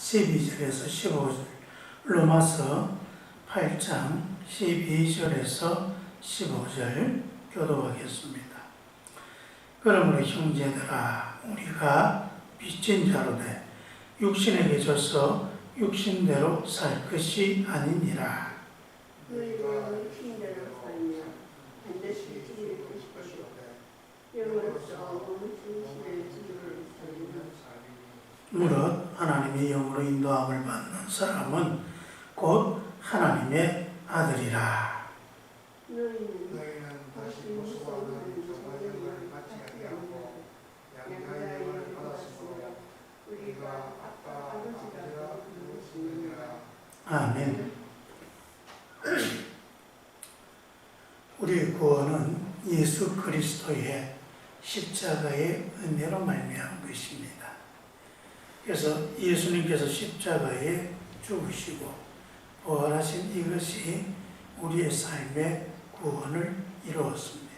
12절에서 15절, 로마서 8장 12절에서 15절 교독하겠습니다. 그러므로 형제들아, 우리가 빚진 자로되 육신에게 져서 육신대로 살 것이 아니니라. 너희가 육신대로 살며 반드시 지혜를 주십시오. 영으로서 몸 중심의 지혜를 살리는 무릇 하나님의 영으로 인도함을 받는 사람은 곧 하나님의 아들이라. 너희는 다시 무수하는 정령을 받지 아니하고 양자의 영을 받았으므로 우리가 아빠 아버지라고 부르시느니라. 아멘. 우리의 구원은 예수 그리스도의 십자가의 은혜로 말미암은 것입니다. 그래서 예수님께서 십자가에 죽으시고 부활하신 이것이 우리의 삶의 구원을 이루었습니다.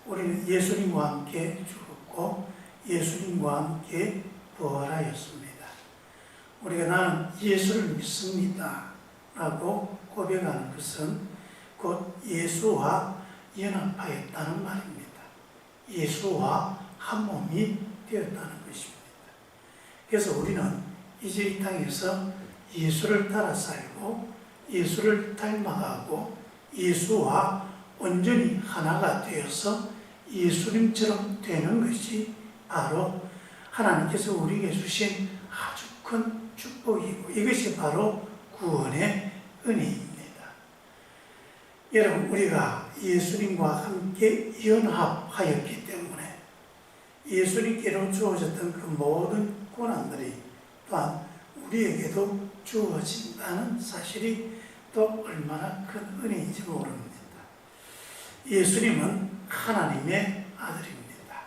우리는 예수님과 함께 죽었고 예수님과 함께 부활하였습니다. 우리가 나는 예수를 믿습니다 라고 고백하는 것은 곧 예수와 연합하였다는 말입니다. 예수와 한 몸이 되었다는 것입니다. 그래서 우리는 이제 이 땅에서 예수를 따라 살고 예수를 닮아가고 예수와 온전히 하나가 되어서 예수님처럼 되는 것이 바로 하나님께서 우리에게 주신 아주 큰 축복이고 이것이 바로 구원의 은혜입니다. 여러분, 우리가 예수님과 함께 연합하였기 때문에 예수님께로 주어졌던 그 모든 고난들이 또한 우리에게도 주어진다는 사실이 또 얼마나 큰 은혜인지 모릅니다. 예수님은 하나님의 아들입니다.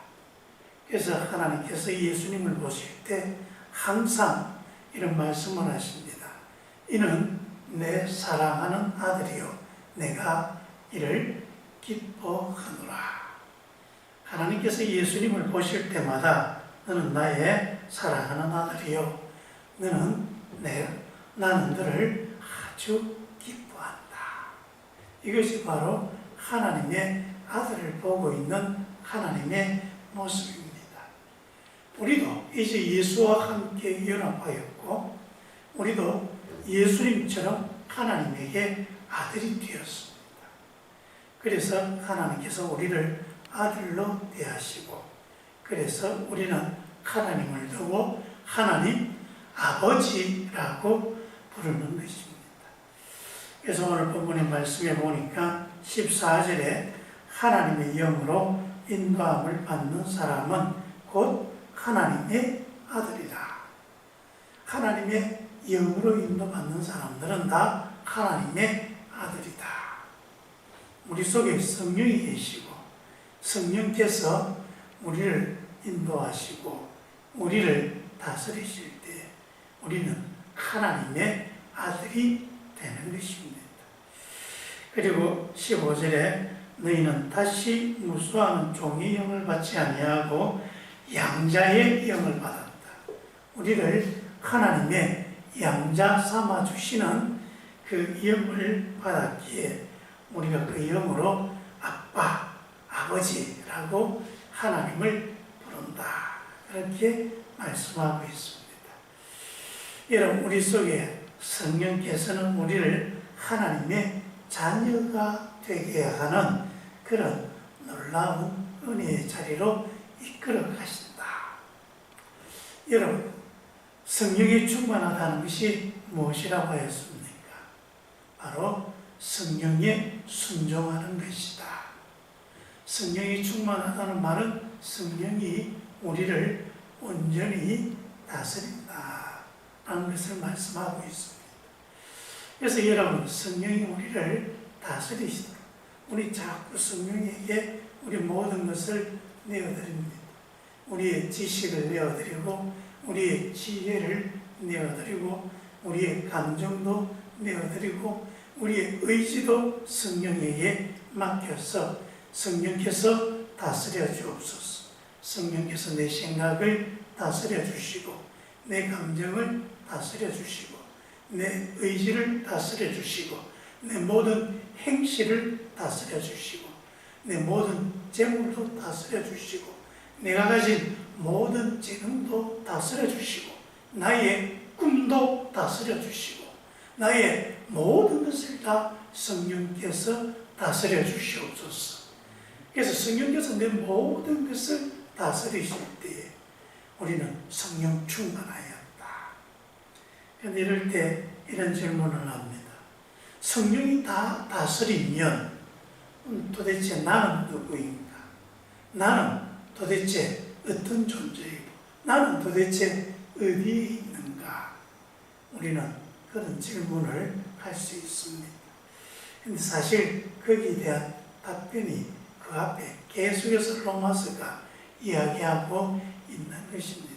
그래서 하나님께서 예수님을 보실 때 항상 이런 말씀을 하십니다. 이는 내 사랑하는 아들이요 내가 이를 기뻐하노라. 하나님께서 예수님을 보실 때마다 너는 나의 사랑하는 아들이요 나는 너를 아주 기뻐한다. 이것이 바로 하나님의 아들을 보고 있는 하나님의 모습입니다. 우리도 이제 예수와 함께 연합하였고 우리도 예수님처럼 하나님에게 아들이 되었습니다. 그래서 하나님께서 우리를 아들로 대하시고 그래서 우리는 하나님을 두고 하나님 아버지라고 부르는 것입니다. 그래서 오늘 본문의 말씀에 보니까 14절에 하나님의 영으로 인도함을 받는 사람은 곧 하나님의 아들이다. 하나님의 영으로 인도받는 사람들은 다 하나님의 아들이다. 우리 속에 성령이 계시고 성령께서 우리를 인도하시고 우리를 다스리실 때 우리는 하나님의 아들이 되는 것입니다. 그리고 15절에 너희는 다시 무수하는 종의 영을 받지 아니하고 양자의 영을 받았다. 우리를 하나님의 양자 삼아 주시는 그 영을 받았기에 우리가 그 영으로 아빠, 아버지라고 하나님을 부른다. 그렇게 말씀하고 있습니다. 여러분, 우리 속에 성령께서는 우리를 하나님의 자녀가 되게 하는 그런 놀라운 은혜의 자리로 이끌어 가신다. 여러분, 성령이 충만하다는 것이 무엇이라고 하였습니까? 바로 성령에 순종하는 것이다. 성령이 충만하다는 말은 성령이 우리를 온전히 다스린다 라는 것을 말씀하고 있습니다. 그래서 여러분, 성령이 우리를 다스리시다. 우리 자꾸 성령에게 우리 모든 것을 내어드립니다. 우리의 지식을 내어드리고 우리의 지혜를 내어드리고 우리의 감정도 내어드리고 우리의 의지도 성령에게 맡겨서 성령께서 다스려 주옵소서. 성령께서 내 생각을 다스려 주시고 내 감정을 다스려 주시고 내 의지를 다스려 주시고 내 모든 행실을 다스려 주시고 내 모든 재물도 다스려 주시고 내가 가진 모든 재능도 다스려 주시고 나의 꿈도 다스려 주시고 나의 모든 것을 다 성령께서 다스려 주시옵소서. 그래서 성령께서 내 모든 것을 다스리실 때에 우리는 성령 충만하였다. 그런데 이럴 때 이런 질문을 합니다. 성령이 다 다스리면 도대체 나는 누구인가? 나는 도대체 어떤 존재이고 나는 도대체 어디에 있는가? 우리는 그런 질문을 할 수 있습니다. 그런데 사실 거기에 대한 답변이 그 앞에 계속해서 로마서가 이야기하고 있는 것입니다.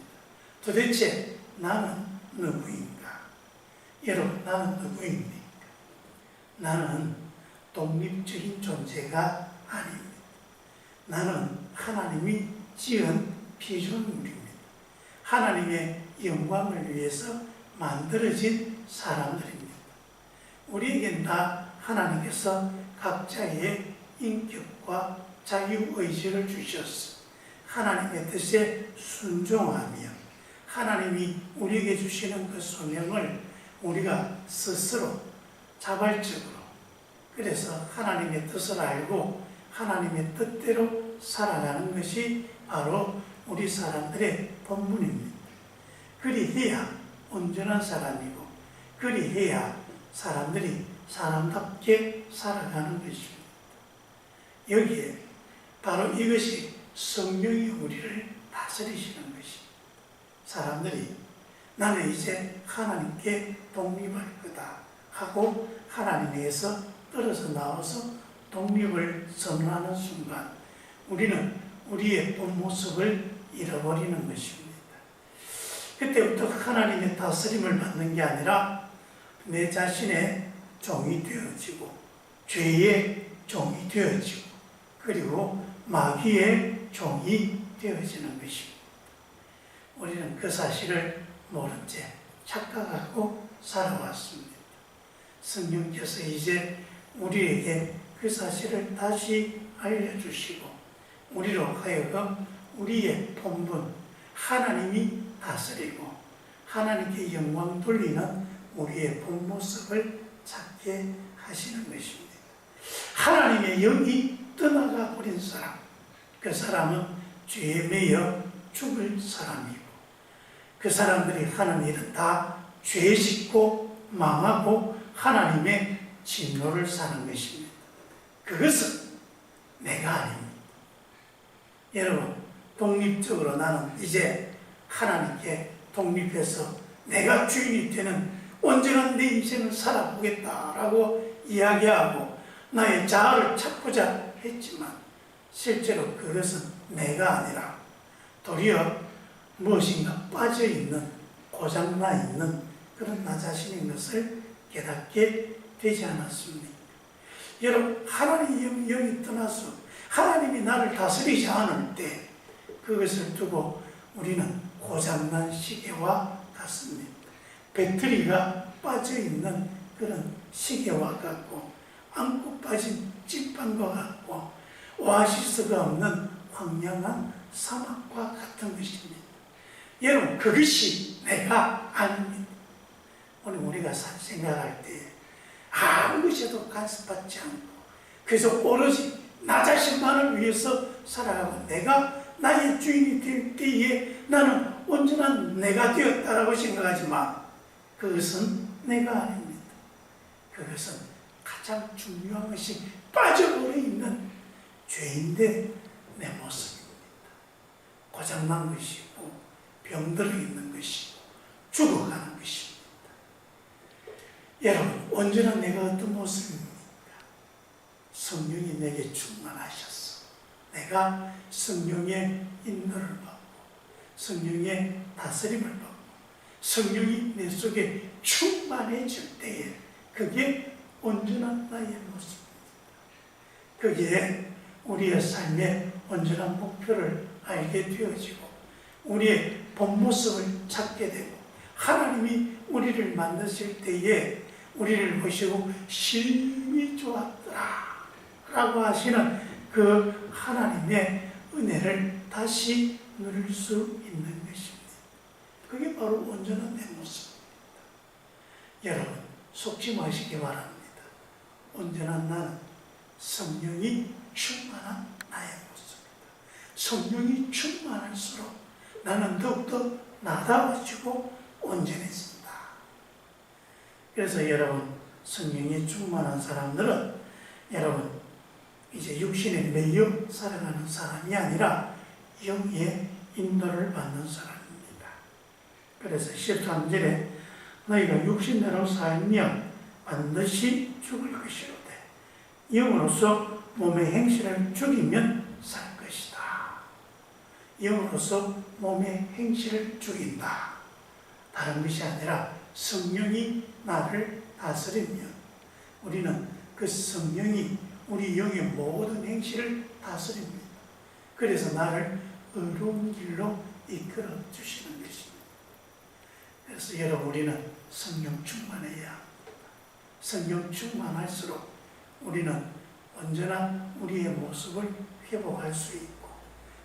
도대체 나는 누구인가? 여러분, 나는 누구입니까? 나는 독립적인 존재가 아닙니다. 나는 하나님이 지은 피조물입니다. 하나님의 영광을 위해서 만들어진 사람들입니다. 우리에겐 다 하나님께서 각자의 인격과 자유의지를 주셨어. 하나님의 뜻에 순종하며 하나님이 우리에게 주시는 그 소명을 우리가 스스로 자발적으로 그래서 하나님의 뜻을 알고 하나님의 뜻대로 살아가는 것이 바로 우리 사람들의 본분입니다. 그리해야 온전한 사람이고 그리해야 사람들이 사람답게 살아가는 것입니다. 여기에 바로 이것이 성령이 우리를 다스리시는 것입니다. 사람들이 나는 이제 하나님께 독립할 거다 하고 하나님에게서 떨어져 나와서 독립을 선언하는 순간 우리는 우리의 본 모습을 잃어버리는 것입니다. 그때부터 하나님의 다스림을 받는 게 아니라 내 자신의 종이 되어지고 죄의 종이 되어지고 그리고 마귀의 종이 되어지는 것입니다. 우리는 그 사실을 모른 채 착각하고 살아왔습니다. 성령께서 이제 우리에게 그 사실을 다시 알려주시고 우리로 하여금 우리의 본분 하나님이 다스리고 하나님께 영광 돌리는 우리의 본 모습을 찾게 하시는 것입니다. 하나님의 영이 떠나가 버린 사람, 그 사람은 죄에 매여 죽을 사람이고 그 사람들이 하는 일은 다 죄 짓고 망하고 하나님의 진노를 사는 것입니다. 그것은 내가 아닙니다. 여러분, 독립적으로 나는 이제 하나님께 독립해서 내가 주인이 되는 온전한 내 인생을 살아보겠다라고 이야기하고 나의 자아를 찾고자 했지만 실제로 그것은 내가 아니라 도리어 무엇인가 빠져있는 고장나 있는 그런 나 자신인 것을 깨닫게 되지 않았습니까? 여러분, 하나님의 영이 떠나서 하나님이 나를 다스리지 않을 때 그것을 두고 우리는 고장난 시계와 같습니다. 배터리가 빠져있는 그런 시계와 같고 안고 빠진 찐빵과 같고 오아시스가 없는 황량한 사막과 같은 것입니다. 여러분, 그것이 내가 아닙니다. 오늘 우리가 생각할 때 아무것에도 간섭받지 않고 그래서 오로지 나 자신만을 위해서 살아가고 내가 나의 주인이 될 때에 나는 온전한 내가 되었다라고 생각하지만 그것은 내가 아닙니다. 그것은 가장 중요한 것이 빠져버려 있는 죄인된 내 모습입니다. 고장난 것이고 병들어 있는 것이고 죽어가는 것입니다. 여러분, 온전한 내가 어떤 모습입니까? 성령이 내게 충만하셨어. 내가 성령의 인도를 받고 성령의 다스림을 받고 성령이 내 속에 충만해질 때에 그게 온전한 나의 모습입니다. 그게 우리의 삶의 온전한 목표를 알게 되어지고 우리의 본 모습을 찾게 되고 하나님이 우리를 만드실 때에 우리를 보시고 심히 좋았더라 라고 하시는 그 하나님의 은혜를 다시 누릴 수 있는 것입니다. 그게 바로 온전한 내 모습입니다. 여러분, 속지 마시기 바랍니다. 온전한 나는 성령이 충만한 나의 모습입니다. 성령이 충만할수록 나는 더욱더 나다워지고 온전해진다. 그래서 여러분, 성령이 충만한 사람들은 여러분 이제 육신에 매여 살아가는 사람이 아니라 영의 인도를 받는 사람입니다. 그래서 13절에 너희가 육신대로 살면 반드시 죽을 것이로되 영으로서 몸의 행실을 죽이면 살 것이다. 영으로서 몸의 행실을 죽인다. 다른 것이 아니라 성령이 나를 다스리면 우리는 그 성령이 우리 영의 모든 행실을 다스립니다. 그래서 나를 의로운 길로 이끌어 주시는 것입니다. 그래서 여러분, 우리는 성령 충만해야 합니다. 성령 충만할수록 우리는 온전한 우리의 모습을 회복할 수 있고,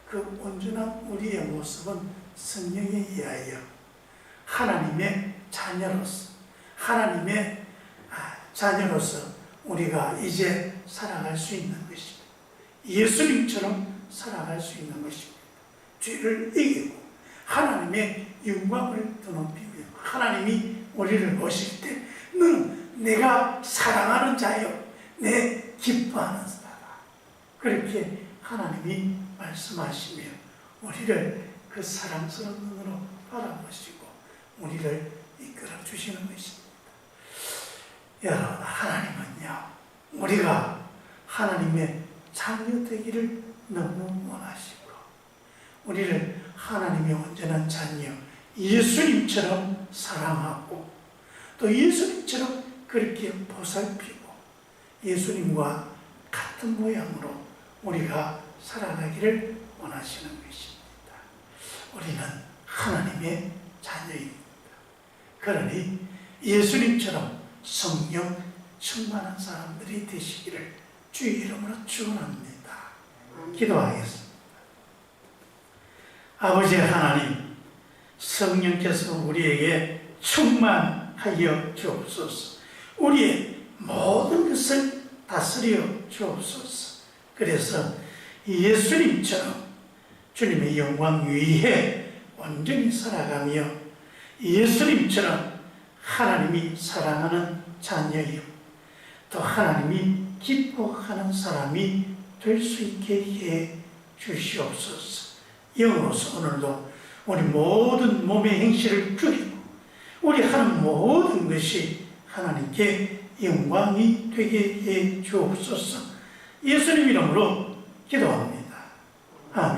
그 온전한 우리의 모습은 성령에 의하여 하나님의 자녀로서 우리가 이제 살아갈 수 있는 것입니다. 예수님처럼 살아갈 수 있는 것입니다. 죄를 이기고 하나님의 영광을 드높이며 하나님이 우리를 보실 때 너는 내가 사랑하는 자여, 내 기뻐하는 자다. 그렇게 하나님이 말씀하시며 우리를 그 사랑스러운 눈으로 바라보시고 우리를 이끌어 주시는 것입니다. 여러분, 하나님은요, 우리가 하나님의 자녀 되기를 너무 원하시고 우리를 하나님의 온전한 자녀 예수님처럼 사랑하고 또 예수님처럼 그렇게 보살피고 예수님과 같은 모양으로 우리가 살아가기를 원하시는 것입니다. 우리는 하나님의 자녀입니다. 그러니 예수님처럼 성령 충만한 사람들이 되시기를 주의 이름으로 축원합니다. 기도하겠습니다. 아버지 하나님, 성령께서 우리에게 충만하여 주옵소서. 우리의 모든 것을 다스려 주옵소서. 그래서 예수님처럼 주님의 영광 위에 온전히 살아가며 예수님처럼 하나님이 사랑하는 자녀요, 또 하나님이 기뻐하는 사람이 될 수 있게 해 주시옵소서. 영으로서 오늘도 우리 모든 몸의 행실을 죽이고 우리 하는 모든 것이 하나님께 영광이 되게 해 주옵소서. 예수님 이름으로 기도합니다. 아멘.